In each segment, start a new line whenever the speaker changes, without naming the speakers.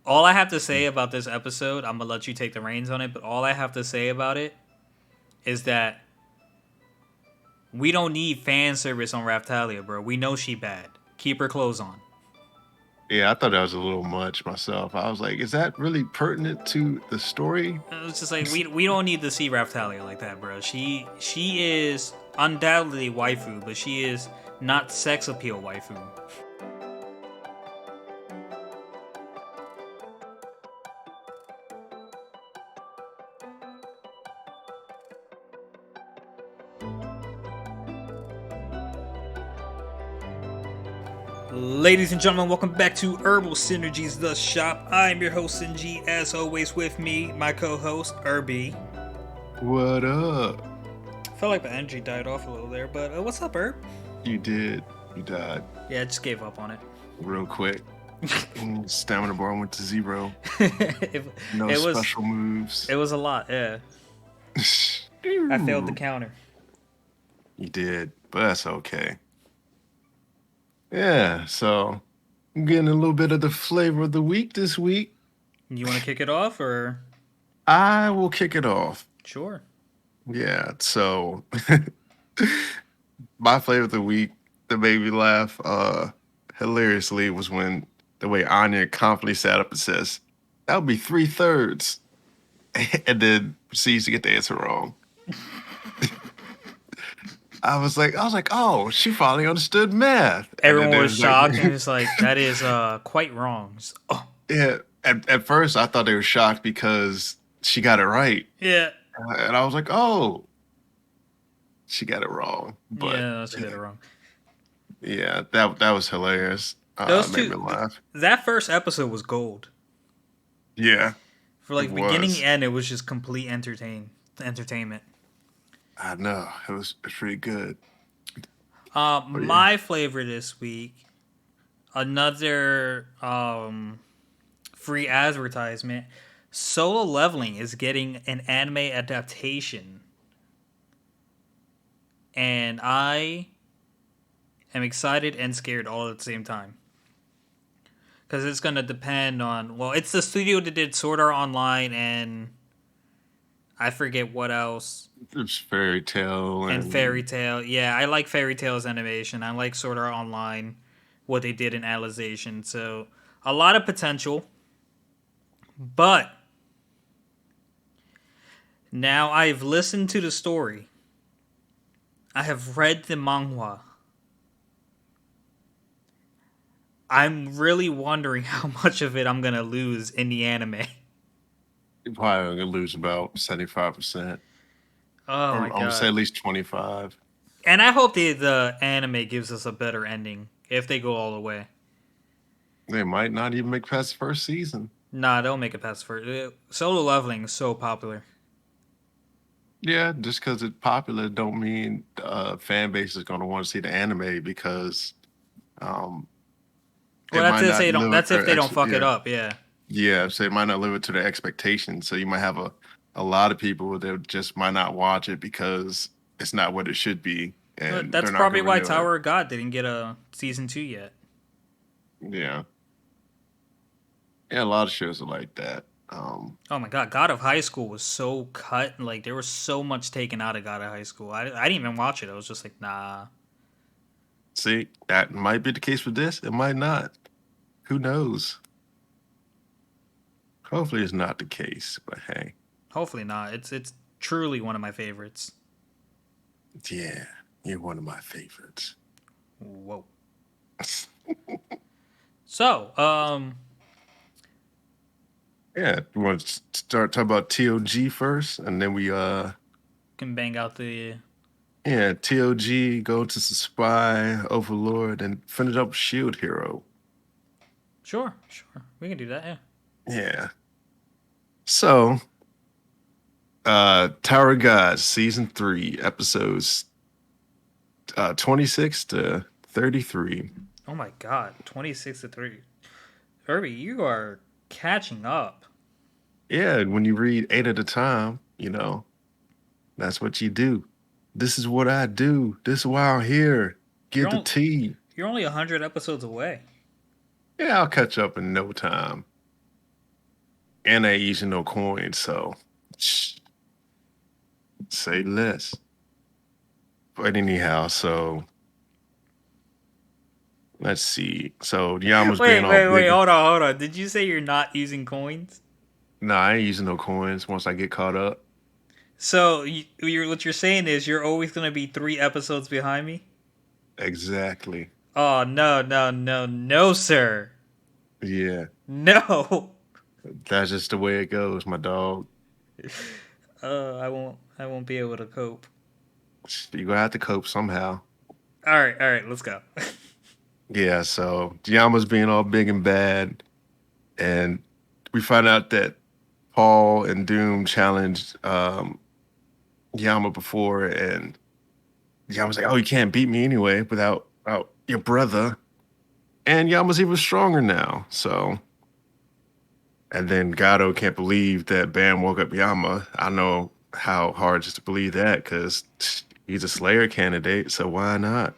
all I have to say about this episode, I'm gonna let you take the reins on it. But all I have to say about it is that we don't need fan service on Raftalia, bro. We know she bad. Keep her clothes on.
Yeah, I thought that was a little much myself. I was like, is that really pertinent to the story?
It's just like we don't need to see Raftalia like that, bro. She is undoubtedly waifu, but she is not sex appeal waifu. Ladies and gentlemen, welcome back to Herbal Synergies, the shop. I'm your host, Sinji. As always, with me, my co-host, Irby.
What up?
Felt like the energy died off a little there, but what's up, Herb?
You did. You died
Yeah, I just gave up on it.
real quick. Stamina bar went to zero.
it,
No
it was
special moves.
it was a lot. Yeah, I failed the counter.
You did, but that's okay. Yeah, so I'm getting a little bit of the flavor of the week this week.
You want to kick it off, or
I will kick it off.
sure?
Yeah, so my flavor of the week that made me laugh hilariously was when the way Anya confidently sat up and says, that would be 3/3. And then proceeds to get the answer wrong. I was like, oh, she finally understood math. And then
Everyone was
there's like,
shocked and was like, "That is quite wrong." Just, oh,
yeah. At first, I thought they were shocked because she got it right,
yeah,
and I was like, oh, she got it wrong. But
yeah, she did it wrong.
yeah, that was hilarious.
Those
Made me
two,
laugh.
that first episode was gold.
Yeah,
For
it
like beginning
was.
to end, it was just complete entertainment.
I know it's pretty good. But yeah,
My flavor this week, another free advertisement. Solo Leveling is getting an anime adaptation, and I am excited and scared all at the same time. Because it's gonna depend on, well, it's the studio that did Sword Art Online and I forget what else,
it's fairy tale
and Fairy
and
Tail. Yeah, I like Fairy Tail's animation. I like Sword Art Online, what they did in Alicization. So a lot of potential, but now I've listened to the story. I have read the manhwa. I'm really wondering how much of it I'm gonna lose in the anime.
you're probably gonna lose about 75%,
Oh
or
my
I'm gonna say
god!
at least 25.
And I hope the anime gives us a better ending if they go all the way.
They might not even make past the first season.
Nah, they'll make it past first. Solo Leveling is so popular.
Yeah, just because it's popular don't mean fan base is going to want to see the anime because um, it
Well, that's
might
if
not
they don't.
live up
That's
to
if
their
they don't fuck it
yeah,
up. Yeah,
yeah. So it might not live up to their expectations. So you might have a lot of people that just might not watch it because it's not what it should be,
but
and
that's
they're not
probably
going to
why
renew it.
Tower of God didn't get a season 2 yet.
Yeah, yeah. A lot of shows are like that.
Oh my god, God of High School was so cut. Like there was so much taken out of God of High School. I didn't even watch it. I was just like, nah.
See, that might be the case with this. It might not. Who knows? Hopefully, it's not the case. But hey,
Hopefully not. It's truly one of my favorites.
yeah, you're one of my favorites.
Whoa. So,
Yeah, you want to start talking about TOG first, and then we
can bang out the
yeah, TOG go to Spy Overlord and finish up Shield Hero.
sure. We can do that. Yeah.
Yeah. So, Tower of God season 3 episodes 26 to 33.
Oh my god, 26-3. Herbie, you are catching up.
Yeah, when you read 8 at a time, that's what you do. This is what I do. This is why I'm here.
You're
Get the
only
tea.
you're only 100 episodes away.
Yeah, I'll catch up in no time. and I ain't using no coins, so say less. But anyhow, so let's see. So Yama's being
Wait,
all
wait, wait.
big.
Hold on, hold on. Did you say you're not using coins?
No, I ain't using no coins once I get caught up.
So what you're saying is you're always gonna be 3 episodes behind me?
Exactly.
Oh no, no, no, no, sir.
Yeah,
No.
that's just the way it goes, my dog.
I won't be able to cope.
You're gonna have to cope somehow.
All right, let's go.
Yeah, so Yama's being all big and bad, and we find out that Paul and Doom challenged Yama before, and Yama's like, "Oh, you can't beat me anyway without your brother." And Yama's even stronger now. So, and then Gato can't believe that Bam woke up Yama. I know how hard just to believe that because he's a Slayer candidate. So why not?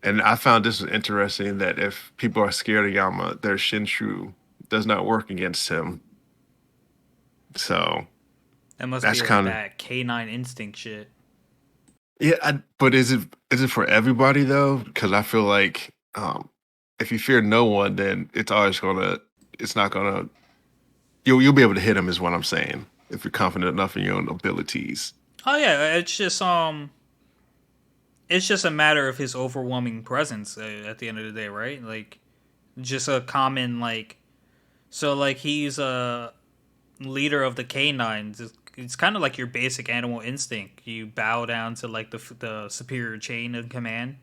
And I found this was interesting that if people are scared of Yama, their Shinshu does not work against him. So
That must
that's
be like
kind of
that canine instinct shit.
yeah. But is it for everybody though? Because I feel like if you fear no one, then it's not gonna you'll be able to hit him. Is what I'm saying. If you're confident enough in your own abilities.
Oh yeah, it's just a matter of his overwhelming presence at the end of the day, right? Like just a common like so like he's a leader of the canines. It's kind of like your basic animal instinct. You bow down to like the superior chain of command.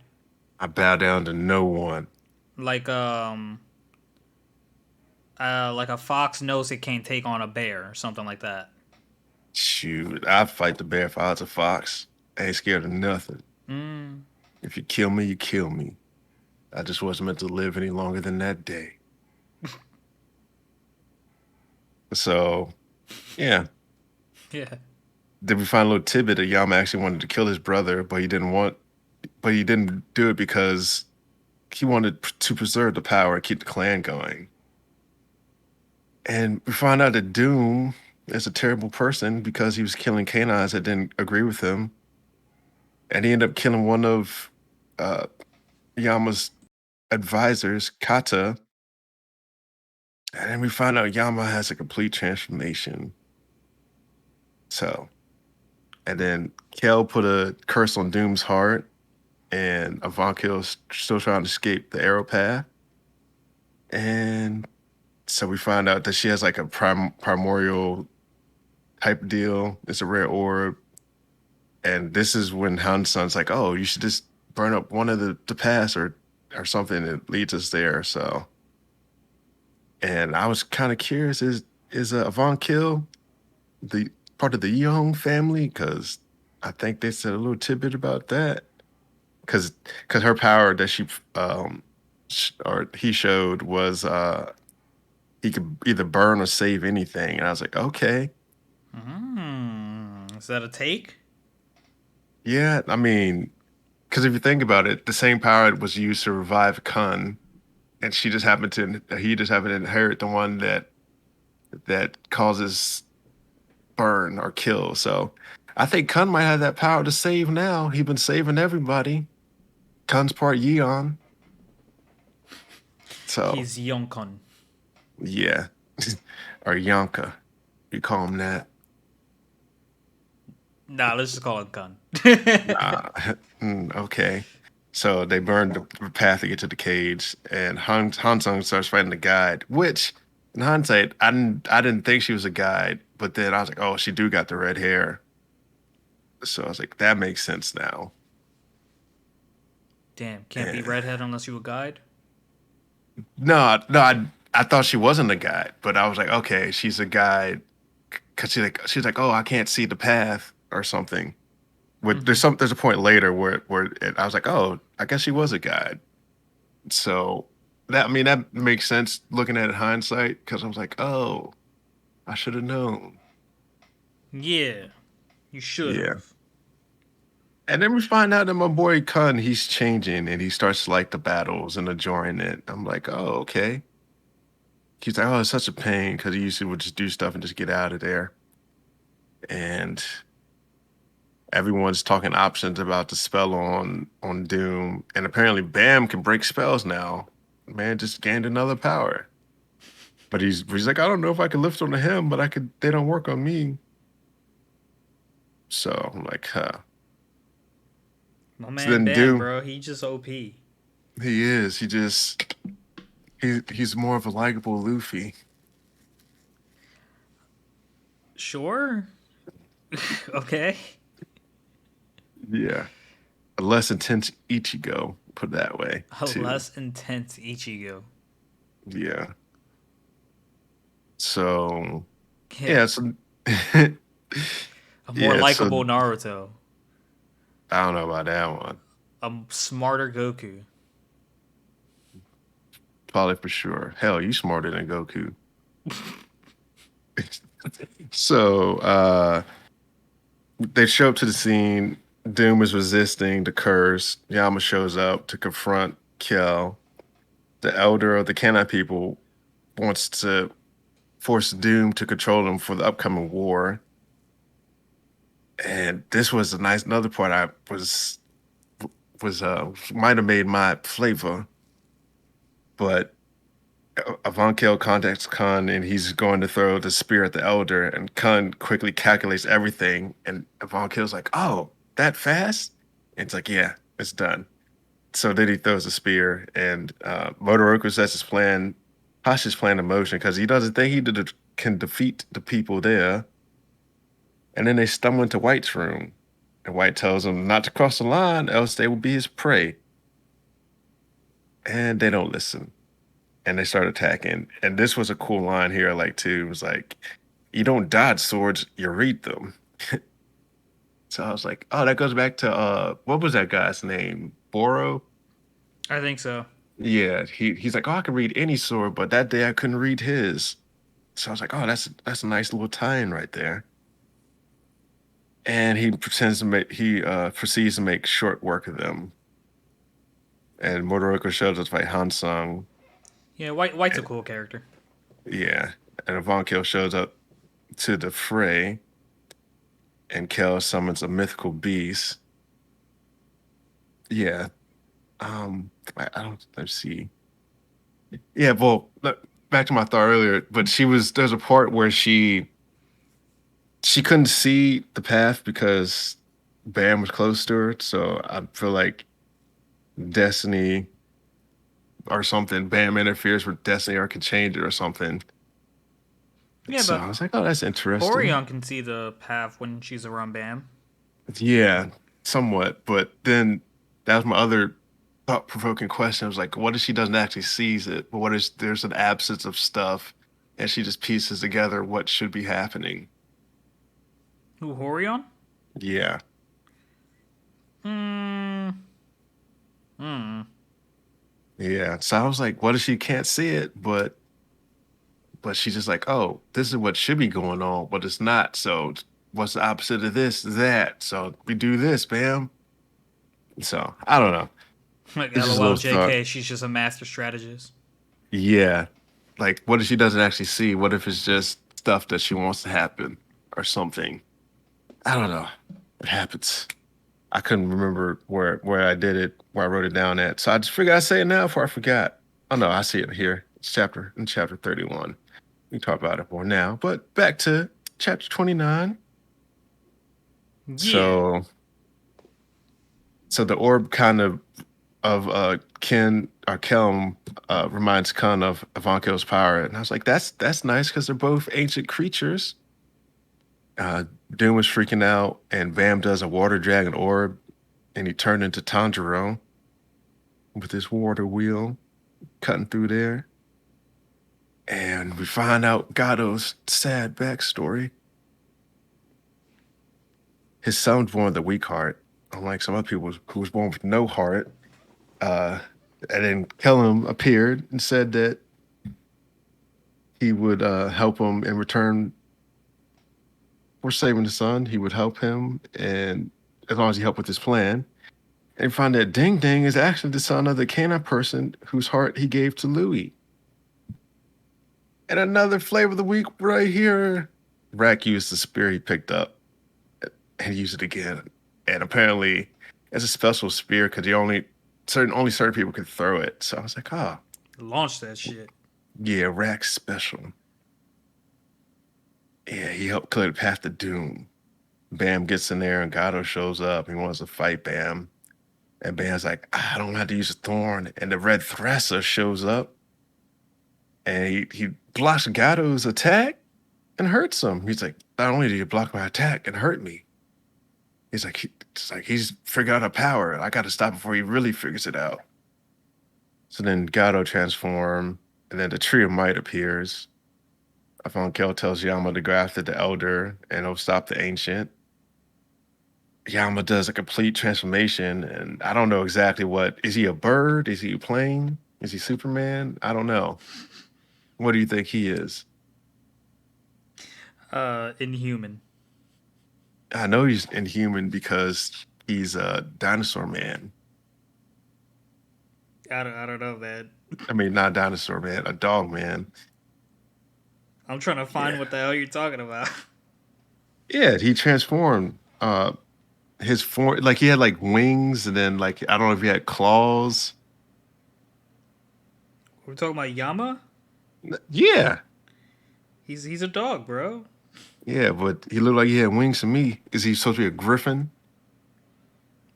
I bow down to no one.
Like like a fox knows it can't take on a bear or something like that.
Shoot, I fight the bear if I was a fox. I ain't scared of nothing.
Mm.
If you kill me, you kill me. I just wasn't meant to live any longer than that day. So, yeah.
Yeah.
Then we find a little tidbit that Yama actually wanted to kill his brother, but he didn't do it because he wanted to preserve the power and keep the clan going. And we find out that Doom is a terrible person because he was killing canines that didn't agree with him. And he ended up killing one of uh, Yama's advisors, Kata. And then we find out Yama has a complete transformation. So, and then Kel put a curse on Doom's heart, and Avankil's still trying to escape the arrow path. And so we find out that she has like a primordial type deal. It's a rare orb. And this is when Hansun's like, oh, you should just burn up one of the paths or something that leads us there. So, and I was kind of curious, is Avant Kill the part of the Young family? Because I think they said a little tidbit about that. Because her power that she or he showed was he could either burn or save anything, and I was like, okay,
Is that a take?
yeah. I mean, because if you think about it, the same power was used to revive Kun, and he just happened to inherit the one that causes burn or kill. So I think Kun might have that power to save now. He's been saving everybody. Kun's part Yeon. So
He's Yonkon.
yeah. Or Yonka. You call him that.
Nah, let's just call it gun.
Nah. Okay. So they burned the path to get to the cage, and Hansung starts fighting the guide, which in hindsight, I didn't think she was a guide, but then I was like, oh, she do got the red hair. So I was like, that makes sense now.
Damn, can't be
And
redhead unless you a guide.
no, I thought she wasn't a guide, but I was like, okay, she's a guide because she's like, oh, I can't see the path or something.
Mm-hmm.
There's a point later where I was like, oh, I guess she was a guide. So that I mean that makes sense looking at it hindsight because I was like, oh, I should have known.
Yeah, you should
Yeah.
have.
And then we find out that my boy Kun, he's changing and he starts to like the battles and enjoying it. I'm like, oh, okay. he's like, oh, it's such a pain because he usually would just do stuff and just get out of there. And everyone's talking options about the spell on Doom, and apparently Bam can break spells now. Man just gained another power. But he's like, I don't know if I can lift onto him, but I could. They don't work on me. So I'm like, huh.
My
So
man
then
Bam,
Doom,
bro, he just OP.
he is. He's more of a likable Luffy.
Sure. Okay.
Yeah, a less intense Ichigo, put it that way
A
too.
less intense Ichigo.
Yeah. So
Yeah.
yeah, so
A more
yeah, so
likable Naruto.
I don't know about that one.
A smarter Goku.
Probably for sure. Hell, you smarter than Goku. So they show up to the scene. Doom is resisting the curse. Yama shows up to confront Kel. The elder of the Kanai people wants to force Doom to control them for the upcoming war. And this was a nice another part I was might have made my flavor, but Avankel contacts Khan and he's going to throw the spear at the elder, and Khan quickly calculates everything, and Avankel's like, "Oh, that fast?" And it's like, "Yeah, it's done." So then he throws the spear, and Motoroku sets his plan, Hash's plan in motion because he doesn't think can defeat the people there. And then they stumble into White's room, and White tells them not to cross the line, else they will be his prey. And they don't listen. And they start attacking. And this was a cool line here, like too. It was like, you don't dodge swords, you read them. So I was like, oh, that goes back to what was that guy's name? Boro?
I think so.
Yeah, he's like, oh, I can read any sword, but that day I couldn't read his. So I was like, oh, that's a nice little tie-in right there. And he pretends to make he proceeds to make short work of them. And Motoroku shows us like Hansung.
Yeah, White's a cool character.
Yeah. And Ivankil shows up to the fray, and Kel summons a mythical beast. Yeah. I don't let's see. Yeah, well, back to my thought earlier, but there's a part where she couldn't see the path because Bam was close to her. So I feel like Destiny or something, Bam interferes with Destiny or can change it or something.
Yeah,
So I
but
was like, oh, that's interesting.
Horion can see the path when she's around Bam.
Yeah, somewhat. But then that was my other thought provoking question. I was like, what if she doesn't actually sees it? But what if there's an absence of stuff and she just pieces together what should be happening?
Who, Horion?
Yeah.
Hmm. Hmm.
Yeah. So I was like, what if she can't see it, but she's just like, oh, this is what should be going on, but it's not. So what's the opposite of this? That. So we do this, bam. So I don't know.
Like,
It's just a
LOL,
little thought.
JK, she's just a master strategist.
Yeah. Like, what if she doesn't actually see? What if it's just stuff that she wants to happen or something? I don't know. It happens. I couldn't remember where I did it, where I wrote it down at. So I just figured I'd say it now before I forgot. Oh no, I see it here. It's chapter 31. We can talk about it more now. But back to chapter 29.
Yeah.
So the orb kind of Ken or Kelm reminds Kun of Ivanko's power. And I was like, that's nice because they're both ancient creatures. Doom was freaking out, and Bam does a water dragon orb, and he turned into Tanjiro with his water wheel cutting through there. And we find out Gato's sad backstory. His son was born with a weak heart, unlike some other people who was born with no heart. Uh, and then Kellum appeared and said that he would help him in return for saving the son. He would help him, and as long as he helped with his plan. And find that Ding Ding is actually the son of the canine person whose heart he gave to Louis. And another flavor of the week right here. Rack used the spear he picked up and used it again. And apparently, it's a special spear because only certain people could throw it. So I was like, oh,
Launch that shit.
yeah, Rack's special. Yeah, he helped clear the path to doom. Bam gets in there and Gato shows up. He wants to fight Bam. And Bam's like, I don't have to use a thorn. And the red Thresser shows up and he blocks Gato's attack and hurts him. He's like, not only did you block my attack and hurt me, he's figured out a power. I got to stop before he really figures it out. So then Gato transforms, and then the Tree of Might appears. Afonkel tells Yama to go after the Elder and he'll stop the Ancient. Yama does a complete transformation, and I don't know exactly what. Is he a bird? Is he a plane? Is he Superman? I don't know. What do you think he is?
Inhuman.
I know he's inhuman because he's a dinosaur man.
I don't know, man.
I mean, not dinosaur man, a dog man.
I'm trying to find
Yeah.
what the hell you're talking about.
Yeah, he transformed. His form, like he had like wings, and then like I don't know if he had claws.
We're talking about Yama.
Yeah,
He's a dog, bro.
yeah, but he looked like he had wings to me. Is he supposed to be a griffin?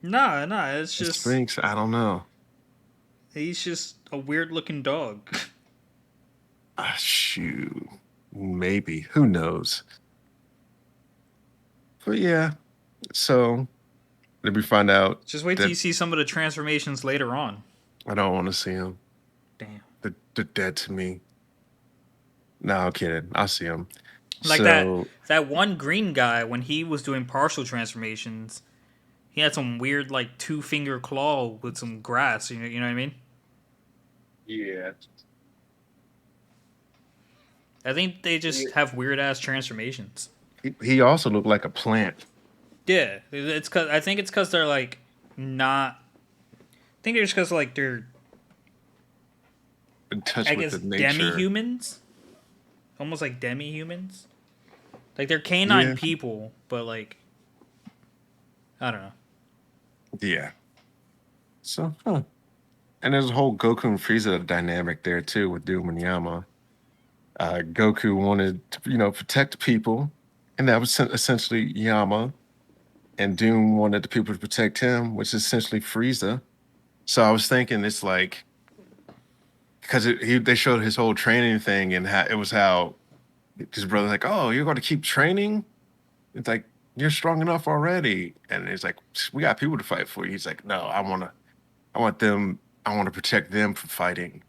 Nah, nah. It's
A
just
sphinx? I don't know.
he's just a weird looking dog.
Shoot, maybe. Who knows? But yeah, so then we find out
Just wait till
that
you see some of the transformations later on.
I don't want to see him.
Damn.
They're dead to me. No, I'm kidding. I'll see him.
Like
So
that one green guy when he was doing partial transformations, he had some weird like two finger claw with some grass. You know what I mean?
yeah,
I think they just have weird ass transformations.
he also looked like a plant.
Yeah, it's cause I think it's because they're like not. I think it's because like they're
In touch
I
with
guess
the
demi
nature.
humans, almost like demi humans. Like they're canine
Yeah,
people, but like I don't know.
yeah. So, huh. And there's a whole Goku and Frieza dynamic there too with Doom and Yama. Goku wanted to, protect people, and that was essentially Yama. And Doom wanted the people to protect him, which is essentially Frieza. So I was thinking it's like because they showed his whole training thing and how it was how his brother's like, oh, you're going to keep training? It's like you're strong enough already, and it's like we got people to fight for you. He's like, no, I want them, I want to protect them from fighting.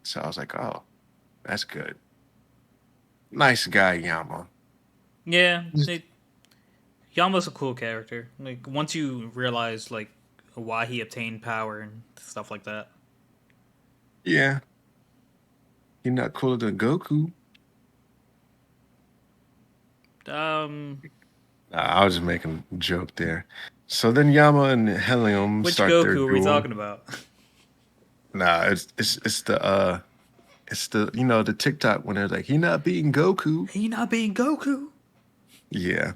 So I was like, oh, that's good. Nice guy, Yama.
Yeah, Yama's a cool character. Like once you realize like why he obtained power and stuff like that.
Yeah, you're not cooler than Goku.
Um,
I was just making a joke there. So then Yama and Helium
which
start their
Goku are we
duel.
talking about?
Nah, it's the the TikTok when they're like he not beating Goku.
He not being Goku.
Yeah,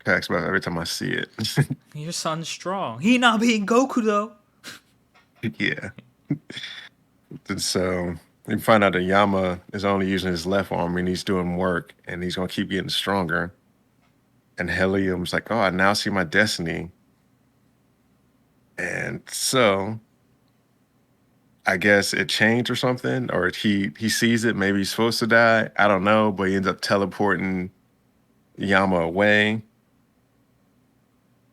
cracks me up every time I see it.
Your son's strong. He not being Goku though.
Yeah, and so you find out that Yama is only using his left arm and he's doing work and he's gonna keep getting stronger. And Helium's like, oh, I now see my destiny. And so I guess it changed or something, or he sees it. Maybe he's supposed to die. I don't know, but he ends up teleporting Yama away.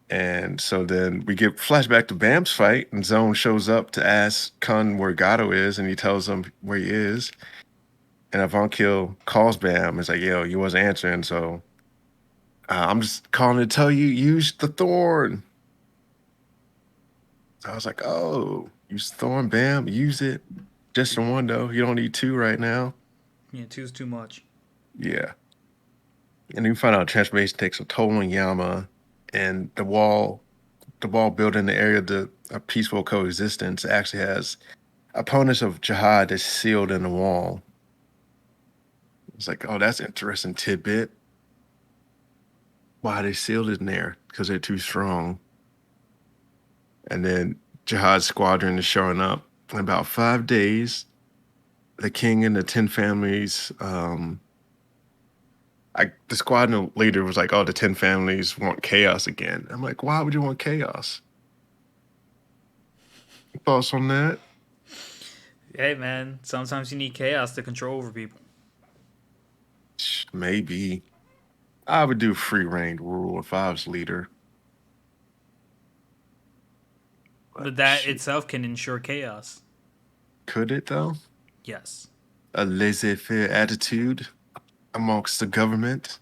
And so then we get flashback to Bam's fight, and Zone shows up to ask Kun where Gato is, and he tells him where he is. And Avonkill calls Bam. It's like, yo, you wasn't answering, so I'm just calling to tell you use the thorn. So I was like, oh, use the thorn, Bam, use it. Just the one though. You don't need two right now.
Yeah, two's too much.
Yeah. And then we find out transformation takes a toll on Yama, and the wall built in the area of the peaceful coexistence actually has opponents of jihad that's sealed in the wall. It's like, oh, that's interesting tidbit. Why they sealed it in there? Because they're too strong. And then Jihad's squadron is showing up in about 5 days. The king and the 10 families. The squadron leader was like, "Oh, the 10 families want chaos again." I'm like, "Why would you want chaos?" Thoughts on that?
Hey man, sometimes you need chaos to control over people.
Maybe I would do free reign rule if I was leader. But
But that itself can ensure chaos.
could it though?
Yes.
A laissez-faire attitude amongst the government,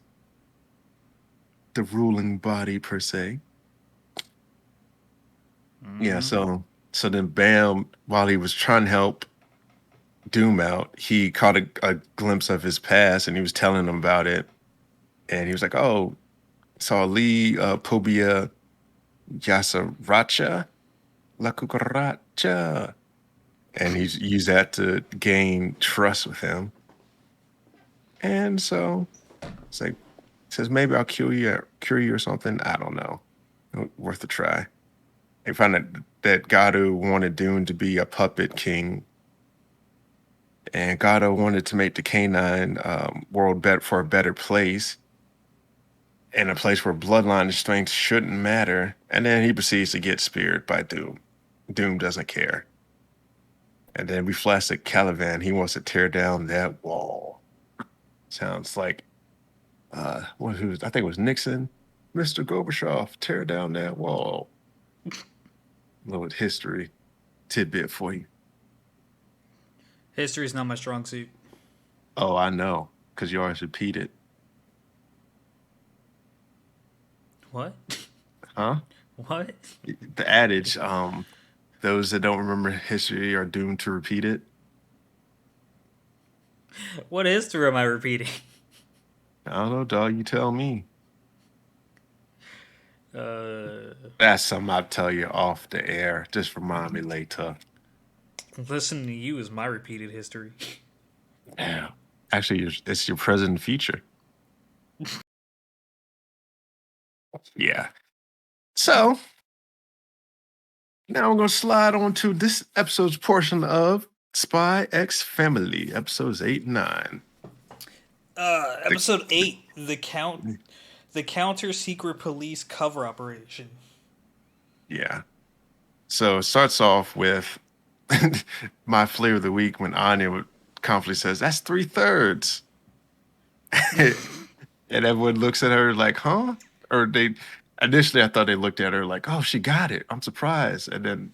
the ruling body per se. Yeah.
Mm-hmm.
So then, Bam, while he was trying to help Doom out, he caught a glimpse of his past, and he was telling him about it. And he was like, "Oh, saw Lee Pobia Yasaracha La Cucaracha," and he's used that to gain trust with him. And so it's like says maybe I'll cure you or something. I don't know. Worth a try. They found that Gato wanted Dune to be a puppet king, and Gato wanted to make the canine world better for a better place, and a place where bloodline and strength shouldn't matter. And then he proceeds to get speared by Doom. Doom doesn't care. And then we flash to Caliban. He wants to tear down that wall. Sounds like I think it was Nixon. Mr. Gorbachev, tear down that wall. A little history tidbit for you.
History is not my strong suit.
Oh, I know, because you always repeat it.
What?
Huh?
What?
The adage, those that don't remember history are doomed to repeat it.
What history am I repeating?
I don't know, dog. You tell me.
Uh,
That's something I'll tell you off the air. Just remind me later.
Listening to you is my repeated history.
Yeah. Actually, it's your present and future. Yeah. So now we're going to slide on to this episode's portion of Spy X Family, episodes 8 and 9. The,
Episode
the,
8, the counter secret police cover operation.
yeah. So it starts off with my flavor of the week when Anya confidently says, "That's 3/3." And everyone looks at her like, huh? Or they initially I thought they looked at her like, oh, she got it. I'm surprised. And then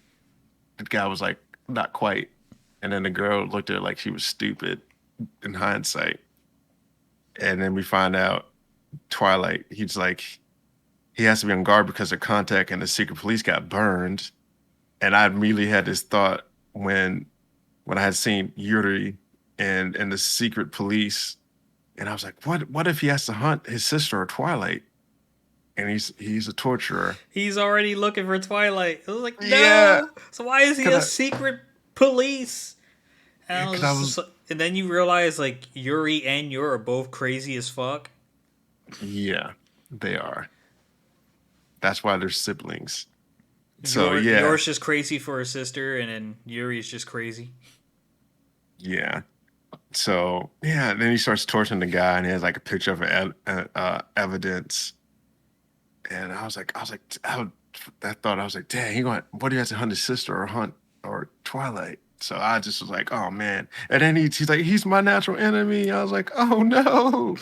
the guy was like, not quite. And then the girl looked at her like she was stupid in hindsight. And then we find out Twilight, he's like, he has to be on guard because the contact and the secret police got burned. And I immediately had this thought when I had seen Yuri and the secret police, and I was like, what if he has to hunt his sister or Twilight? And he's a torturer.
He's already looking for Twilight. I was like,
Yeah,
no. So why is he
cause
a
I,
secret police? And I
cause I
was
was,
just, and then you realize like Yuri and Yor are both crazy as fuck.
yeah, they are. That's why they're siblings. So
Yor's just crazy for her sister, and then Yuri's just crazy.
yeah. So yeah, then he starts torturing the guy, and he has like a picture of evidence. And I was like, dang, he going, what do you have to hunt his sister or hunt or Twilight? So I just was like, oh man. And then he's like, he's my natural enemy. I was like, oh no,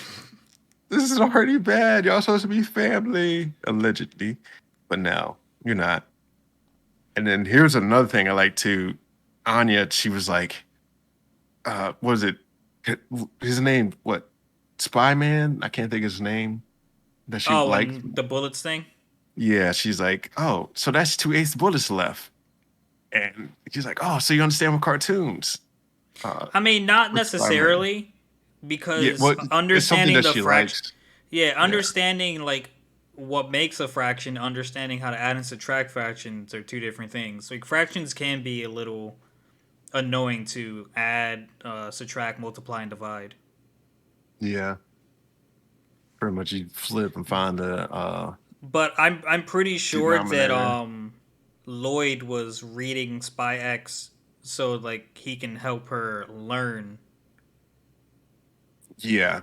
this is already bad. Y'all supposed to be family, allegedly. But no, you're not. And then here's another thing I like too. Anya, she was like, was it his name? What? Spy Man? I can't think of his name that she
Oh,
liked.
and the bullets thing.
Yeah, she's like, oh, so that's two ace bullets left. And she's like, oh, so you understand what cartoons? Uh,
I mean, not
with Spy Man.
necessarily,
Yeah,
because
well, it's something
understanding
that
the
she
fraction.
likes.
Yeah,
Yeah,
understanding like what makes a fraction, understanding how to add and subtract fractions are two different things. Like fractions can be a little annoying to add, subtract, multiply, and divide.
Yeah, pretty much you flip and find the
But I'm pretty sure that
denominator.
Lloyd was reading Spy X so like he can help her learn.
Yeah,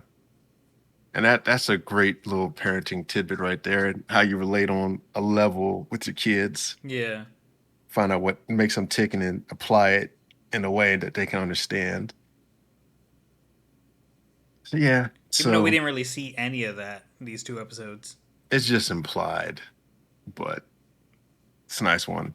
and that's a great little parenting tidbit right there, and how you relate on a level with your kids.
Yeah.
Find out what makes them tick and then apply it in a way that they can understand. So yeah,
Even though we
so
didn't really see any of that in these two episodes.
it's just implied, but it's a nice one.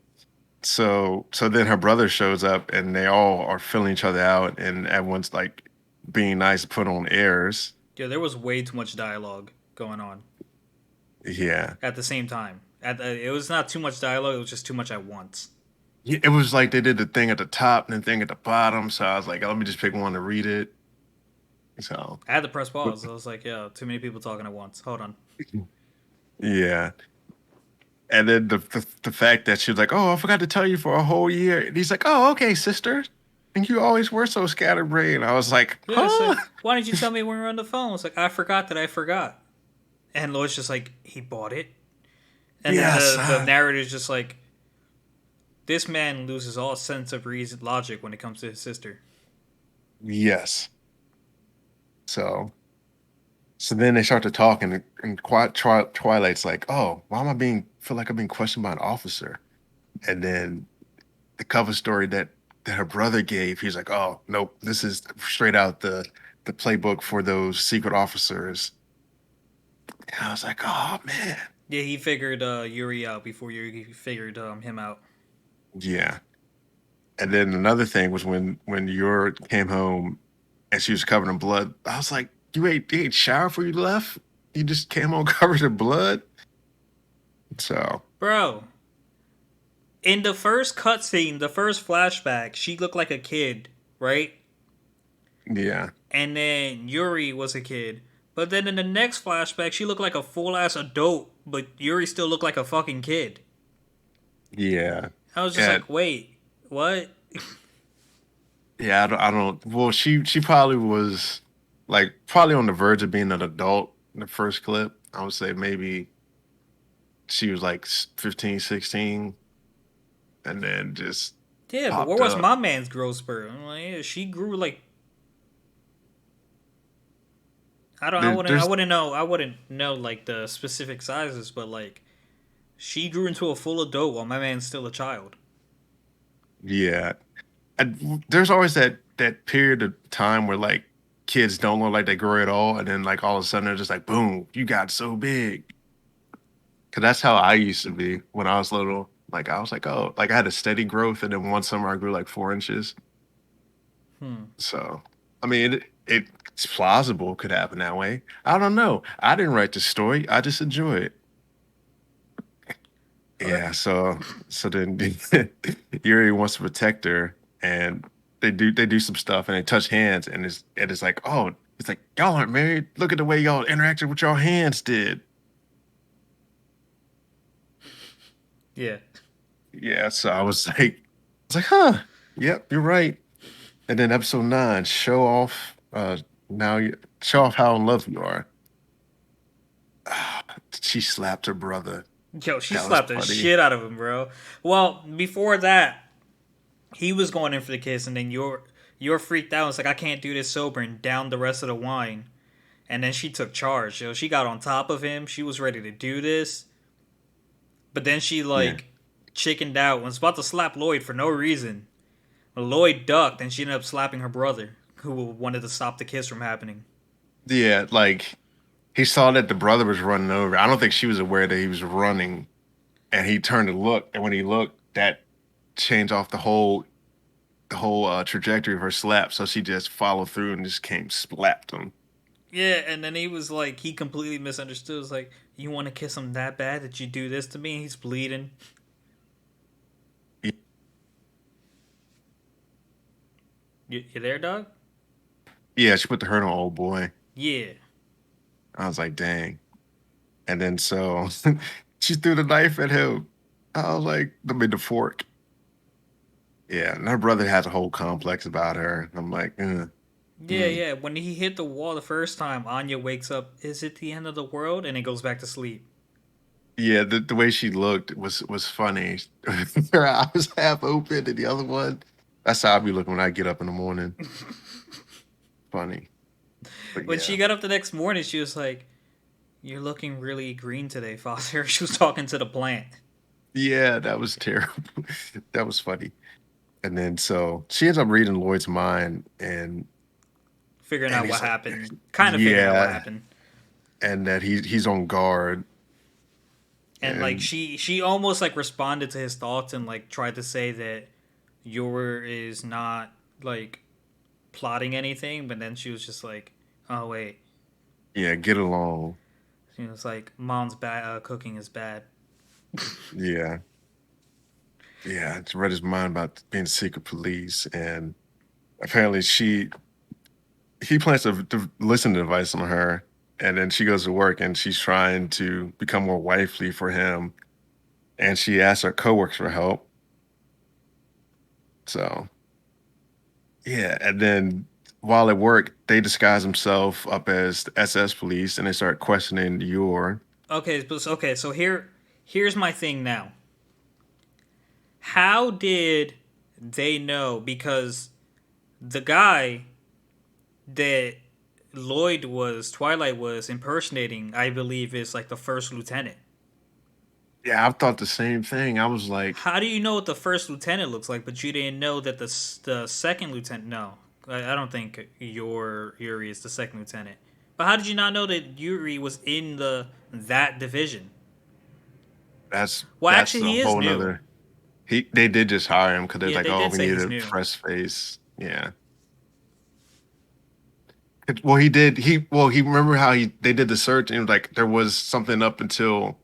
So then her brother shows up and they all are filling each other out and everyone's like being nice, put on airs.
Yeah, there was way too much dialogue going on
Yeah.
at the same time. It was not too much dialogue; it was just too much at once.
Yeah, it was like they did the thing at the top and the thing at the bottom. So I was like, let me just pick one to read it. So
I had to press
but-
pause. I was like, "Yeah, too many people talking at once." Hold on.
yeah. And then the fact that she was like, oh, I forgot to tell you for a whole year. And he's like, oh, okay, sister. And you always were so scatterbrained. I was like,
Yeah, it's
huh?
like, why didn't you tell me when we were on the phone? It's like I forgot that I forgot. And Lloyd's just like, he bought it. And then
Yes.
the narrator's just like, this man loses all sense of reason, logic when it comes to his sister.
Yes. So so then they start to talk, and Twilight's like, "Oh, why am I being feel like I'm being questioned by an officer?" And then the cover story that her brother gave, he's like, "Oh, nope, this is straight out the playbook for those secret officers." And I was like, "Oh man,
Yeah, he figured Yuri out before Yuri figured him out.
yeah." And then another thing was when Yor came home and she was covered in blood. I was like, you ate shower before you left? You just came home covered in blood?" So
Bro, in the first cutscene, the first flashback, she looked like a kid, right?
yeah,
And then Yuri was a kid. But then in the next flashback, she looked like a full ass adult, but Yuri still looked like a fucking kid.
yeah.
I was just
Yeah,
like, wait, what?
yeah, I don't. Well, she probably was like probably on the verge of being an adult in the first clip. I would say maybe she was like 15, 16, and then just
Yeah, but where
popped
was
up.
my man's growth spurt? I'm like, yeah, she grew like I don't.
There, there's
I wouldn't know like the specific sizes, but like she grew into a full adult while my man's still a child.
yeah, and there's always that period of time where like kids don't look like they grow at all, and then like all of a sudden they're just like, boom, you got so big. Cause that's how I used to be when I was little. Like I was like, oh, like I had a steady growth, and then one summer I grew like 4 inches.
Hmm.
So, I mean, it's plausible it could happen that way. I don't know. I didn't write the story. I just enjoy it.
Okay.
Yeah. So then Yuri wants to protect her, and they do some stuff, and they touch hands, and it's like, oh, it's like y'all aren't married. Look at the way y'all interacted with your hands did.
Yeah.
Yeah. So I was like, huh. Yep, you're right. And then episode 9, show off. Now you show off how in love you are. She slapped her brother.
Yo, she
That was
slapped the
funny.
shit out of him, bro. Well, before that, he was going in for the kiss, and then you're freaked out. It's like I can't do this sober, and down the rest of the wine. And then she took charge. Yo, she got on top of him. She was ready to do this, but then she
Yeah.
like chickened out and was about to slap Lloyd for no reason. Lloyd ducked, and she ended up slapping her brother, who wanted to stop the kiss from happening.
Yeah, like he saw that the brother was running over. I don't think she was aware that he was running, and he turned to look, and when he looked, that changed off the whole trajectory of her slap. So she just followed through and just came slapped him.
Yeah, and then he was like, he completely misunderstood. It was like, you want to kiss him that bad that you do this to me? And he's bleeding. You there, dog?
Yeah, she put the hurt on old boy.
Yeah.
I was like, dang. And then so she threw the knife at him. I was like, I mean, the fork. Yeah, and her brother has a whole complex about her. I'm like, ugh.
Yeah, yeah. When he hit the wall the first time, Anya wakes up. Is it the end of the world? And it goes back to sleep.
Yeah, the way she looked was funny. Her eyes was half open, and the other one. That's how I be looking when I get up in the morning. Funny, but
When she
yeah,
got up the next morning, she was like, "You're looking really green today, Father." She was talking to the plant,
yeah, that was terrible. That was funny. And then so she ends up reading Lloyd's mind,
figuring
and
out what
he's like,
happened. Kind of figuring out what
yeah,
happened.
and that he's on guard,
And like
and
she almost like responded to his thoughts and like tried to say that Yor is not like plotting anything, but then she was just like, "Oh wait,"
yeah, get along.
she was like, "Mom's bad. Cooking is bad."
Yeah, yeah. I read his mind about being secret police, and apparently he plans to listen to advice from her, and then she goes to work and she's trying to become more wifely for him, and she asks her coworkers for help. So yeah, and then while at work, they disguise themselves up as the SS police, and they start questioning your.
Okay, so here's my thing now. How did they know? Because the guy that Twilight was impersonating, I believe, is like the first lieutenant.
Yeah, I thought the same thing. I was like,
How do you know what the first lieutenant looks like, but you didn't know that the second lieutenant? No, I don't think Yuri is the second lieutenant. But how did you not know that Yuri was in that division? Well,
that's
actually,
a
he is
whole
new.
nother. They did just hire him because they're
Yeah,
like,
they
oh,
did
we
say
need
he's
a
new.
fresh face. Yeah. Well, he did. He remember how they did the search and like there was something up until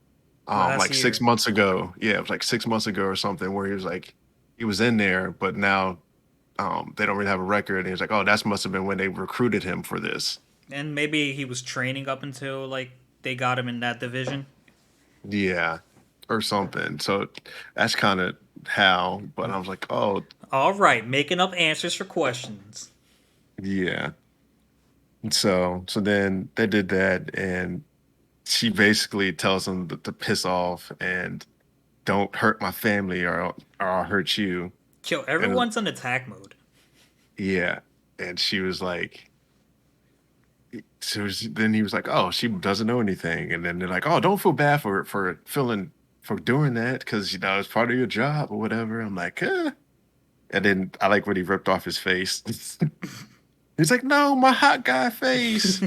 Last
like six
year.
months ago. Yeah, it was like 6 months ago or something where he was like he was in there, but now they don't really have a record. And he was like, oh, that must have been when they recruited him for this.
And maybe he was training up until like they got him in that division.
Yeah, or something. So that's kind of how. But I was like, oh,
All right, making up answers for questions.
yeah. So then they did that, and she basically tells him to piss off and don't hurt my family or I'll hurt you.
Yo,
And
everyone's in attack mode.
yeah, and she was like, then he was like, oh, she doesn't know anything, and then they're like, oh, don't feel bad for feeling for doing that because it's part of your job or whatever. I'm like, and then I like when he ripped off his face. He's like, no, my hot guy face.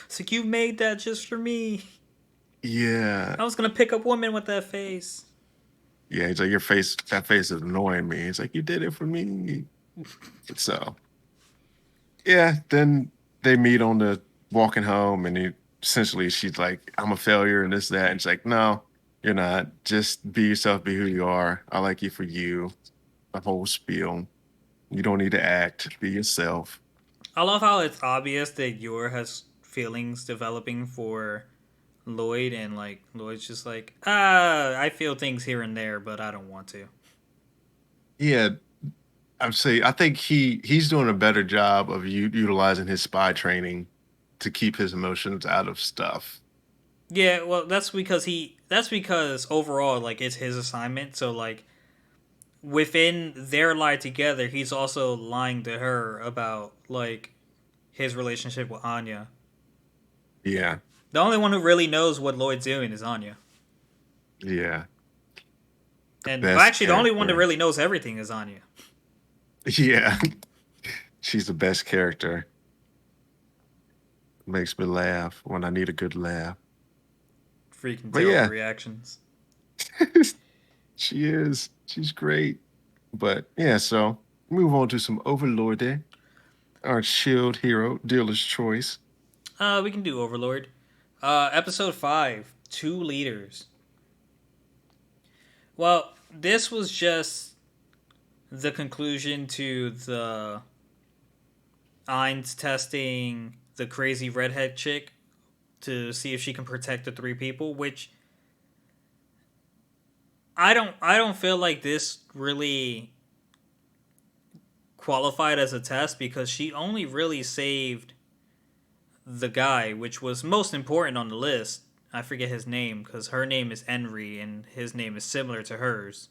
So you made that just for me.
Yeah,
I was gonna pick up women with that face.
yeah. He's like, that face is annoying me. He's like, you did it for me. So yeah, then they meet on the walking home, and essentially she's like, "I'm a failure," and this, that. And it's like, "No, you're not. Just be yourself. Be who you are. I like you for you." The whole spiel. You don't need to act. Be yourself.
I love how it's obvious that Yor has feelings developing for Lloyd, and like Lloyd's just like, I feel things here and there, but I don't want to.
Yeah, I think he's doing a better job of utilizing his spy training to keep his emotions out of stuff.
Yeah, well, that's because overall, like, it's his assignment. So like within their lie together, he's also lying to her about like his relationship with Anya.
Yeah,
The only one who really knows what Lloyd's doing is Anya.
yeah. The
And well,
best
actually, the only one that
character.
really knows everything is Anya.
Yeah, she's the best character. Makes me laugh when I need a good laugh.
Freaking
But
terrible
yeah,
reactions.
she is. She's great. But yeah, so move on to some Overlord, our shield hero, dealer's choice.
We can do Overlord. Episode 5, Two Leaders. Well, this was just the conclusion to the Ainz testing the crazy redhead chick to see if she can protect the three people, which I don't feel like this really qualified as a test because she only really saved the guy, which was most important on the list. I forget his name because her name is Henry and his name is similar to hers.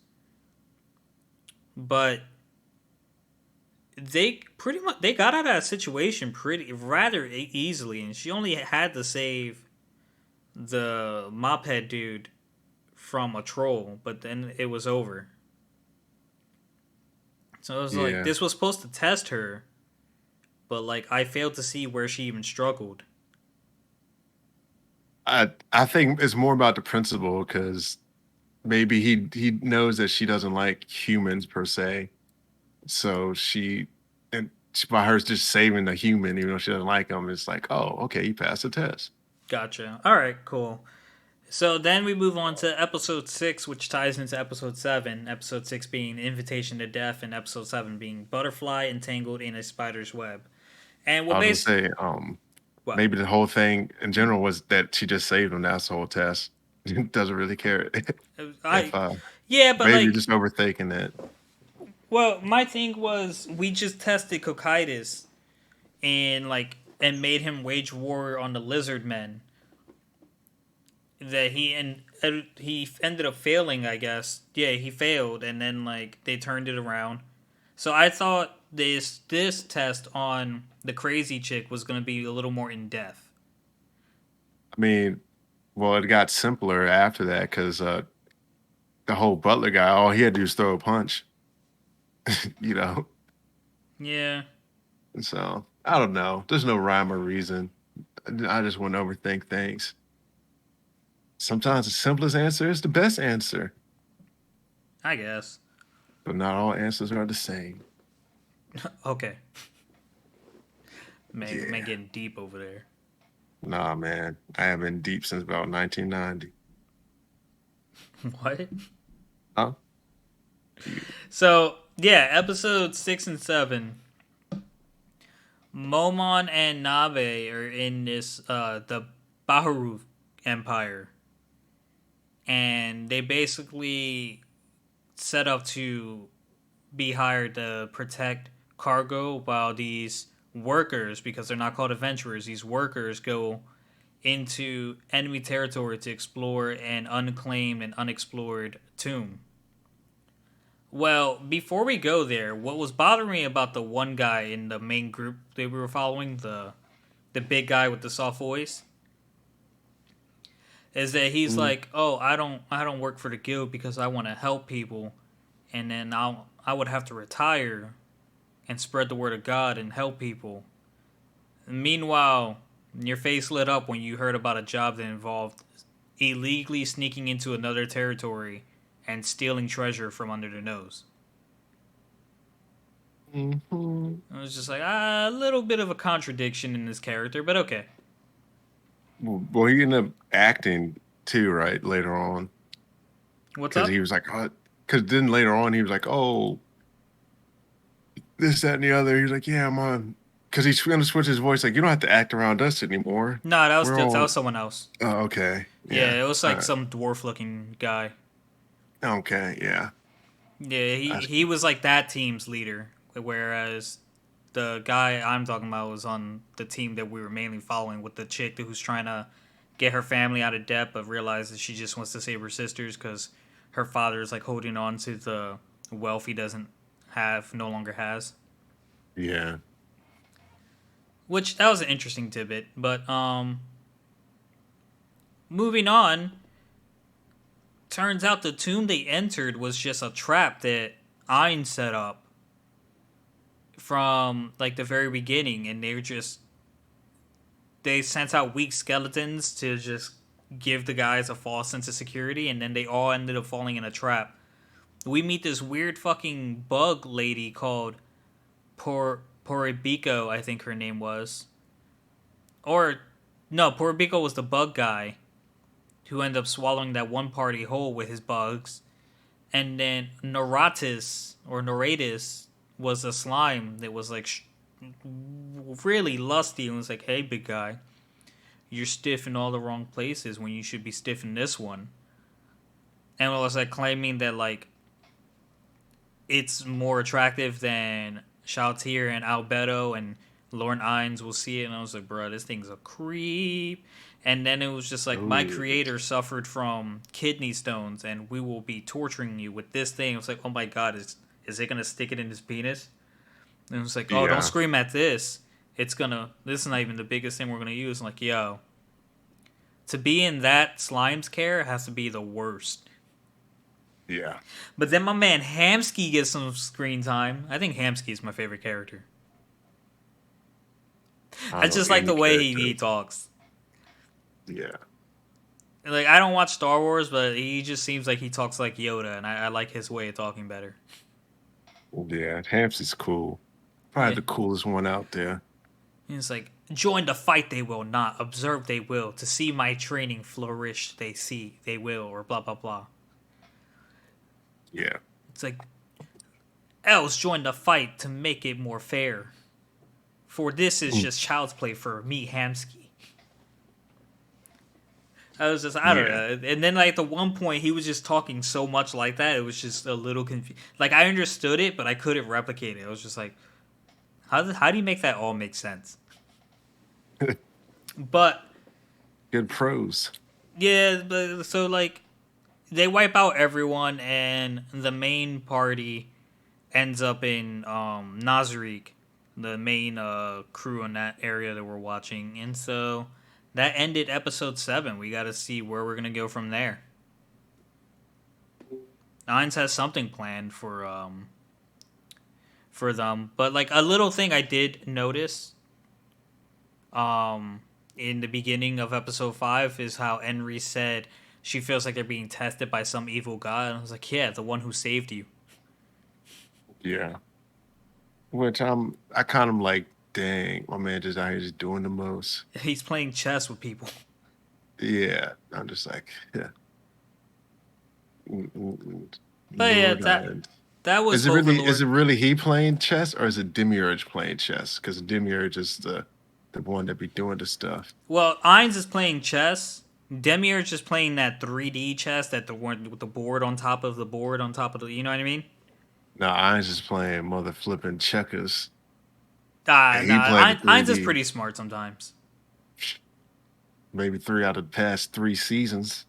But they pretty much they got out of that situation pretty rather easily, and she only had to save the mop head dude from a troll, but then it was over. So it was like
Yeah.
this was supposed to test her, but like I failed to see where she even struggled.
I think it's more about the principle because maybe he knows that she doesn't like humans per se. So by her just saving the human, even though she doesn't like him, it's like, oh, okay, you passed the test.
Gotcha. All right, cool. So then we move on to episode 6, which ties into episode 7. Episode 6 being Invitation to Death, and episode 7 being Butterfly Entangled in a Spider's Web. And
I
what
was gonna
base.
say,
What?
maybe the whole thing in general was that she just saved him. That's the whole test. Doesn't really care if
I. Yeah, but
maybe you're
like.
just overthinking it.
Well, my thing was we just tested Cocytus and made him wage war on the lizard men. That he ended up failing, I guess. Yeah, he failed, and then like they turned it around. So I thought this test on the crazy chick was gonna be a little more in depth.
I mean, well, it got simpler after that because the whole Butler guy, all he had to do was throw a punch, you know.
Yeah,
So I don't know. There's no rhyme or reason. I just want to overthink things. Sometimes the simplest answer is the best answer,
I guess.
but not all answers are the same.
Okay, man,
Yeah.
getting deep over there.
Nah, man. I have been deep since about 1990.
What?
Huh?
So yeah, episode 6 and 7. Momon and Nabe are in this the Baharu Empire, and they basically set up to be hired to protect cargo while these workers, because they're not called adventurers, these workers go into enemy territory to explore an unclaimed and unexplored tomb. Well, before we go there, what was bothering me about the one guy in the main group that we were following, the big guy with the soft voice, is that he's
Mm,
like, "Oh, I don't work for the guild because I want to help people, and then I would have to retire and spread the word of God and help people." And meanwhile, your face lit up when you heard about a job that involved illegally sneaking into another territory and stealing treasure from under their nose.
mhm.
It was just like a little bit of a contradiction in this character, but okay.
Well, he ended up acting too, right? Later on,
What's
because
up?
he was like, because then later on he was like, oh, this, that, and the other. He was like, yeah, I'm on. Because he's going to switch his voice. Like, you don't have to act around us anymore.
No,
We're
that
all,
was someone else.
oh, okay. Yeah.
Yeah, it was
All
like
right.
some dwarf looking guy.
Okay. Yeah.
Yeah,
That's,
he was like that team's leader, whereas the guy I'm talking about was on the team that we were mainly following with the chick who's trying to get her family out of debt, but realizes she just wants to save her sisters because her father is like holding on to the wealth he doesn't have, no longer has.
yeah.
Which that was an interesting tidbit, but moving on. Turns out the tomb they entered was just a trap that Ein set up from like the very beginning, and they sent out weak skeletons to just give the guys a false sense of security, and then they all ended up falling in a trap. We meet this weird fucking bug lady called Poribiko, I think her name was, or no, Poribiko was the bug guy who ended up swallowing that one party whole with his bugs. And then Noratus was a slime that was like really lusty and was like, "Hey, big guy, you're stiff in all the wrong places when you should be stiff in this one." And it was like claiming that like it's more attractive than Shalltier and Albedo and Lauren Ines will see it, and I was like, bro, this thing's a creep. And then it was just like, my
Oh,
creator suffered from kidney stones, and we will be torturing you with this thing. I was like, oh my god, is it gonna stick it in his penis? And it was like, oh, don't
yeah,
scream at this. It's gonna. This is not even the biggest thing we're gonna use. I'm like, yo, to be in that slime's care has to be the worst.
yeah.
But then my man Hamsky gets some screen time. I think Hamsky is my favorite character.
I
I
don't know
just like
any
the way he
character.
talks.
Yeah,
Like I don't watch Star Wars, but he just seems like he talks like Yoda, and I like his way of talking better.
yeah. Hamp's cool. Probably
Yeah,
the coolest one out there.
he's like, join the fight they will not, observe they will, to see my training flourish they see they will, or blah blah blah.
Yeah.
It's like, else join the fight to make it more fair. For this is
Mm,
just child's play for me, Hamsky. I was just, I don't
yeah.
know. And then, like, at the one point, he was just talking so much like that, it was just a little confused. Like, I understood it, but I couldn't replicate it. I was just like, how do you make that all make sense? But,
Good pros.
yeah, but, so, like, they wipe out everyone, and the main party ends up in Nazarick, the main crew in that area that we're watching. And so that ended episode 7. We got to see where we're going to go from there. Nines has something planned for them, but like a little thing I did notice um in the beginning of episode 5 is how Henry said she feels like they're being tested by some evil god. And I was like, yeah, the one who saved you.
Yeah. Which I kind of like, dang, my man just out here just doing the most.
He's playing chess with people.
Yeah. I'm just like, yeah.
But yeah,
Lord
that was
is
Overlord.
it really he playing chess or is it Demiurge playing chess? Because Demiurge is the one that be doing the stuff.
Well, Ainz is playing chess. Demiurge is playing that 3D chess, that the one with the board on top of the board on top of the. You know what I mean?
Now I'm just playing mother flipping checkers. And he
Nah.
playing the
Ainz is
3D
pretty smart sometimes.
maybe three out of the past 3 seasons.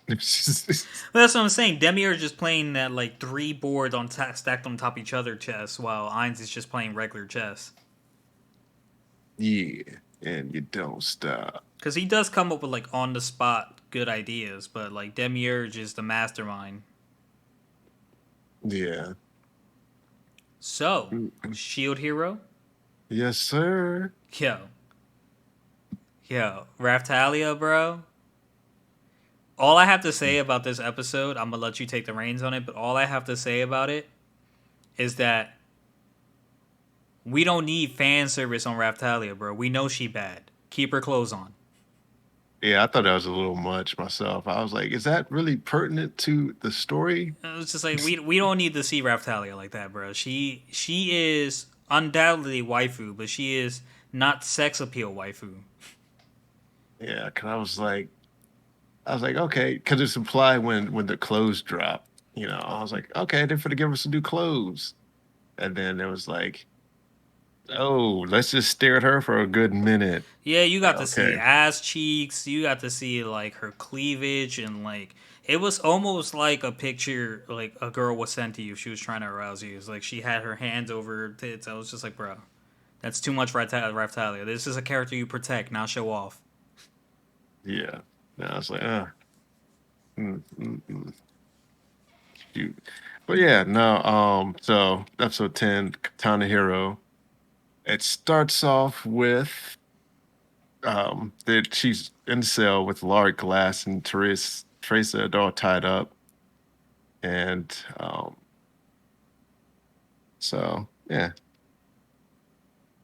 But that's what I'm saying. Demiurge is playing that like 3 boards stacked on top of each other chess, while Ainz is just playing regular chess.
Yeah, and you don't stop.
Because he does come up with like on the spot good ideas, but like Demiurge is the mastermind.
Yeah.
So,
Mm,
Shield Hero?
yes, sir.
Yo. Yo. Raftalia, bro. All I have to say about this episode, I'm gonna let you take the reins on it, but all I have to say about it is that we don't need fan service on Raftalia, bro. We know she bad. Keep her clothes on.
Yeah, I thought that was a little much myself. I was like, is that really pertinent to the story?
It's just like we don't need to see Raftalia like that, bro. She is undoubtedly waifu, but she is not sex appeal waifu.
Yeah, because I was like, okay, because it's implied when the clothes drop. I was like, okay, they're gonna give us some new clothes, and then it was like, oh, let's just stare at her for a good minute.
Yeah, you
Like,
got to see
okay,
ass cheeks. You got to see like her cleavage, and like it was almost like a picture like a girl was sent to you. If she was trying to arouse you. It's like she had her hands over her tits. I was just like, bro, that's too much Raftalia. This is a character you protect, not show off.
yeah. And I was like, mm, mm. Shoot. But yeah, no. So episode 10, Katana Hero. It starts off with that she's in the cell with Lark Glass and Teresa. They're all tied up, and so yeah,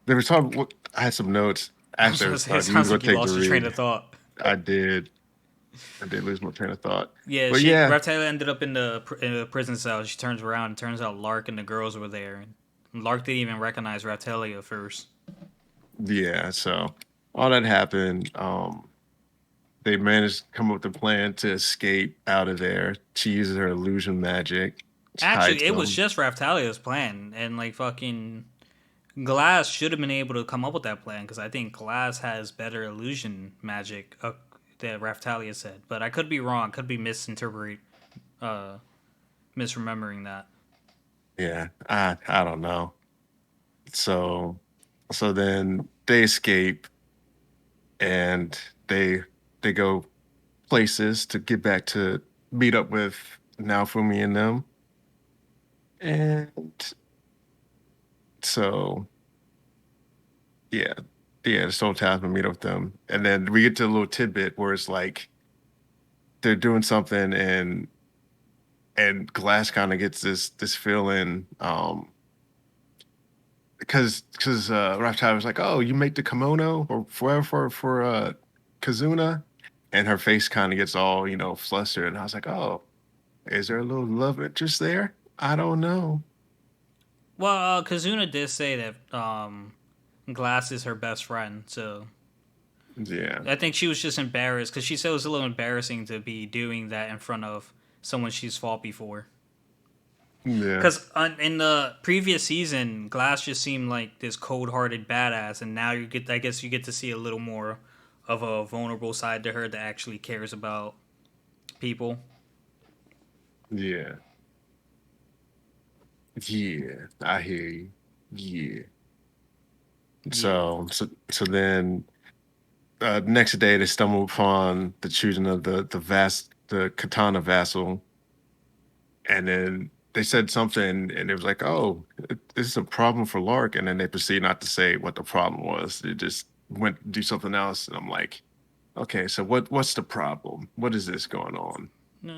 they were talking. I had some notes.
I was
Actually, I
gonna
was
say, it
thought you was
sounds
gonna
like you
take the
lost your train
read.
of thought.
I did. I did lose my train of thought.
Yeah,
But
she
yeah,
Raftalia ended up in the prison cell. She turns around and turns out Lark and the girls were there. And Lark didn't even recognize Raftalia at first.
yeah. So all that happened. They managed to come up with a plan to escape out of there. She uses her illusion magic. hide
Actually, it was
some.
just Raftalia's plan, and like fucking Glass should have been able to come up with that plan because I think Glass has better illusion magic that Raftalia said. But I could be wrong. Could be uh, misremembering that.
Yeah, I don't know. So so then they escape and they go places to get back to meet up with Naofumi and them. And so yeah, yeah, the Soul Tasman meet up with them. And then we get to a little tidbit where it's like they're doing something and Glass kind of gets this feeling because Reptile was like, "Oh, you make the kimono or forever for Kazuna," and her face kind of gets all flustered, and I was like, "Oh, is there a little love interest there? I don't know."
Well, Kazuna did say that Glass is her best friend, so
Yeah,
I think she was just embarrassed because she said it was a little embarrassing to be doing that in front of someone she's fought before.
yeah,
Because in the previous season, Glass just seemed like this cold-hearted badass, and now I guess you get to see a little more of a vulnerable side to her that actually cares about people.
yeah, yeah. I hear you. Yeah.
Yeah,
So then next day they stumble upon the choosing of the katana vassal, and then they said something, and it was like, "Oh, this is a problem for Lark," and then they proceed not to say what the problem was. They just went to do something else, and I'm like, "Okay, so what's the problem? What is this going on?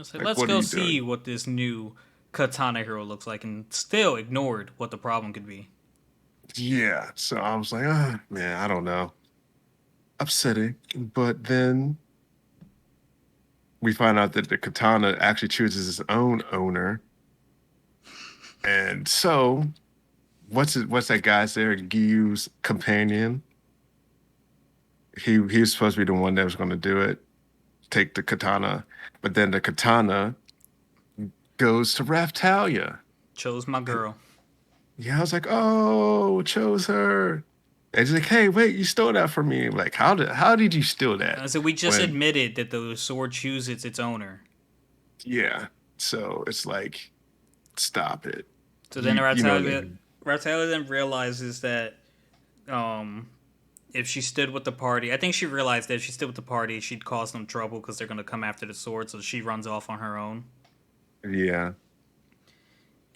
so
Like,
let's
what are
go
you
see
doing?"
what this new Katana hero looks like, and still ignored what the problem could be.
Yeah, so I was like, "Ah, man, I don't know, upsetting." But then we find out that the katana actually chooses its own owner, and so what's that guy's there? Gyu's companion. He was supposed to be the one that was going to do it, take the katana, but then the katana goes to Raftalia.
Chose my
And
girl.
yeah, I was like, oh, chose her. And she's like, hey, wait, you stole that from me. Like, how did you steal that?
So we just
When
admitted that the sword chooses its owner.
yeah, so it's like, stop it.
So then
You know that.
Ratalia then realizes that um, if she stood with the party, I think she realized that if she stood with the party, she'd cause them trouble because they're gonna come after the sword. So she runs off on her own,
Yeah.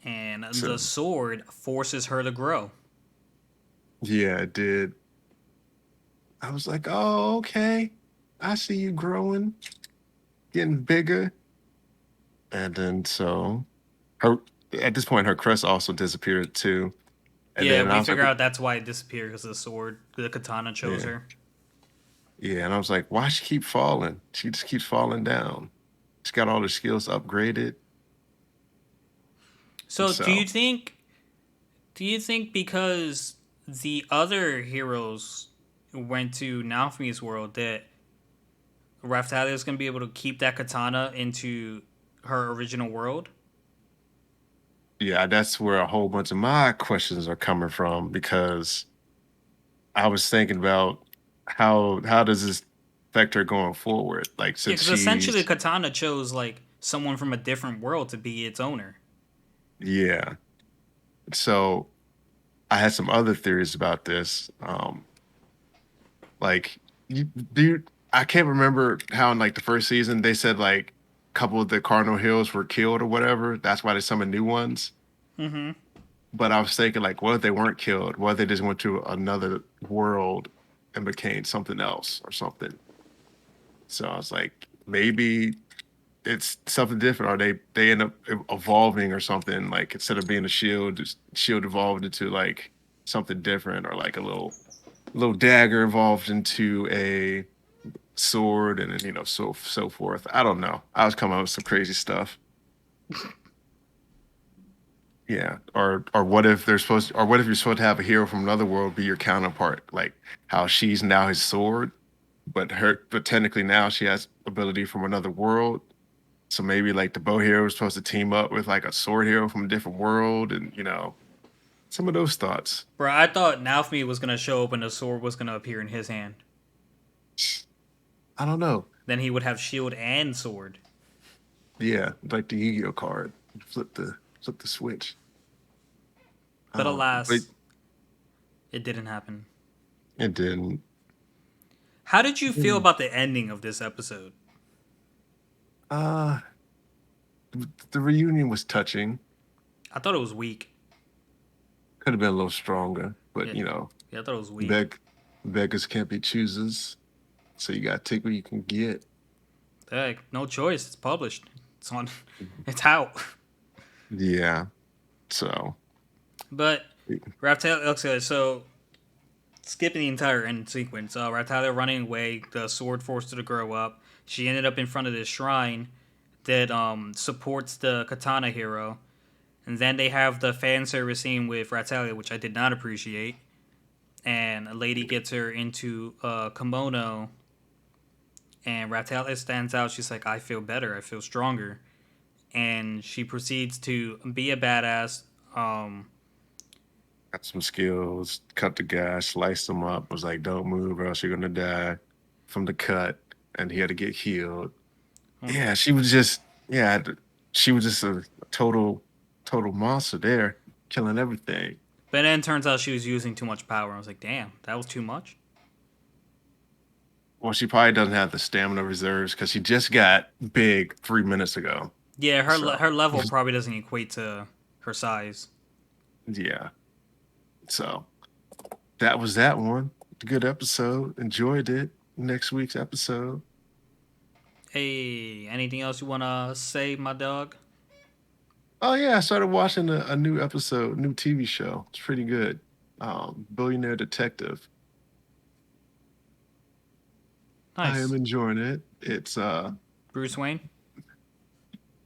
and the
So
sword forces her to grow.
yeah, it did. I was like, oh, okay. I see you growing, getting bigger. And then so her at this point her crest also disappeared too. And
Yeah,
then I
we
was like,
figure out that's why it disappeared because the sword, the katana chose
yeah,
her.
yeah. And I was like, why she keep falling? She just keeps falling down. She's got all her skills upgraded. And
So
so
do you think because the other heroes went to Naomi's world that Raftalia is gonna be able to keep that katana into her original world?
yeah, that's where a whole bunch of my questions are coming from because I was thinking about how does this affect her going forward? Like
Yeah,
since
because essentially
she's
Katana chose like someone from a different world to be its owner.
yeah. So I had some other theories about this. Like you do you, I can't remember how in like the first season they said like a couple of the Cardinal Hills were killed or whatever. That's why they summoned new ones.
Mm-hmm.
But I was thinking like, what if they weren't killed? What if they just went to another world and became something else or something? So I was like, maybe it's something different, or they end up evolving or something. Like instead of being a shield, shield evolved into like something different, or like a little dagger evolved into a sword, and then so forth. I don't know. I was coming up with some crazy stuff. Yeah, or what if they're supposed, or what if you're supposed to have a hero from another world be your counterpart, like how she's now his sword, but technically now she has ability from another world. So maybe like the bow hero was supposed to team up with like a sword hero from a different world, and some of those thoughts.
Bro, I thought Naofmi was gonna show up and the sword was gonna appear in his hand.
I don't know.
Then he would have shield and sword.
Yeah, like the Yu-Gi-Oh card. Flip the switch.
But
But
alas, it didn't happen.
it didn't.
How did you feel
didn't.
about the ending of this episode?
Uh, the reunion was touching.
I thought it was weak.
Could have been a little stronger, but
Yeah, yeah, I thought it was weak.
beg beggars can't be choosers. So you gotta take what you can get.
Heck, no choice. It's published. It's on. It's out.
Yeah. So
But Raptalia. Okay, so skipping the entire end sequence. Raptalia running away. The sword forced her to grow up. She ended up in front of this shrine that supports the katana hero. And then they have the fan service scene with Raptalia, which I did not appreciate. And a lady gets her into a kimono, and Raptalia stands out. She's like, "I feel better. I feel stronger." And she proceeds to be a badass.
got some skills, cut the guy, sliced him up, was like, don't move or else you're gonna die from the cut. And he had to get healed. Yeah, yeah, she was just a total monster there, killing everything.
But then it turns out she was using too much power. I was like, "Damn, that was too much."
Well, she probably doesn't have the stamina reserves because she just got big 3 minutes ago.
Yeah,
So
her level probably doesn't equate to her size.
yeah. So that was that one. Good episode. Enjoyed it. Next week's episode.
Hey, anything else you wanna say, my dog?
Oh yeah, I started watching a new episode, new TV show. It's pretty good. Billionaire Detective. I am
Nice.
enjoying it.
Bruce Wayne.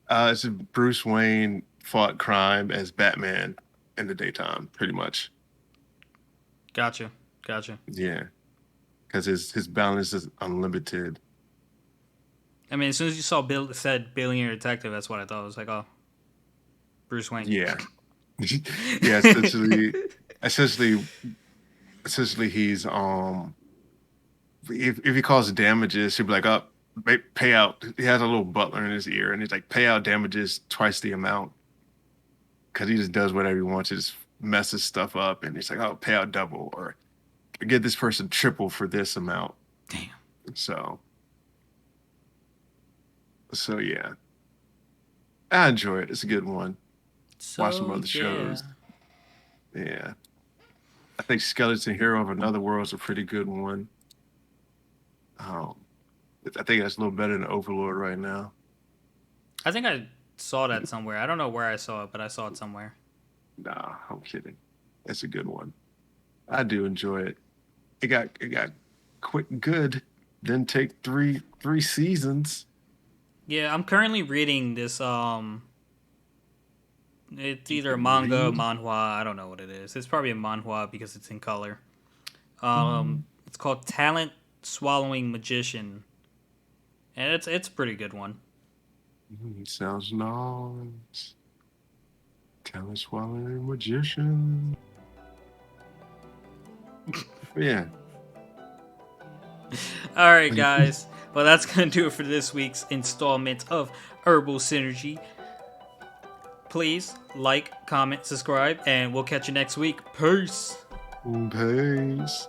It's Bruce Wayne fought crime as Batman in the daytime, pretty much.
Gotcha. Gotcha.
Yeah, because his balance is unlimited.
I mean, as soon as you saw Bill said billionaire detective, that's what I thought. I was like, oh, Bruce Wayne.
Yeah, yeah. Essentially, essentially, he's if he calls damages, he'll be like, "Up, pay out." He has a little butler in his ear, and he's like, "Pay out damages twice the amount," because he just does whatever he wants. He just messes stuff up, and he's like, "Oh, pay out double," or "Get this person triple for this amount."
Damn.
So, so yeah, I enjoy it. It's a good one. Watch some
So
other
yeah.
shows. Yeah, I think Skeleton Hero of Another World is a pretty good one. Um, I think that's a little better than Overlord right now.
I think I saw that somewhere. I don't know where I saw it, but I saw it somewhere.
Nah, I'm kidding. It's a good one. I do enjoy it. It got quick good. Then take three seasons.
Yeah, I'm currently reading this. It's
You
either a
can
manga,
read.
manhwa. I don't know what it is. It's probably a manhwa because it's in color.
Mm,
It's called Talent Swallowing Magician, and it's a pretty good one.
sounds nice. Talent swallowing magician. Yeah.
All right, guys. Well, that's gonna do it for this week's installment of Herbal Synergy. Please like, comment, subscribe, and we'll catch you next week. Peace.
Peace.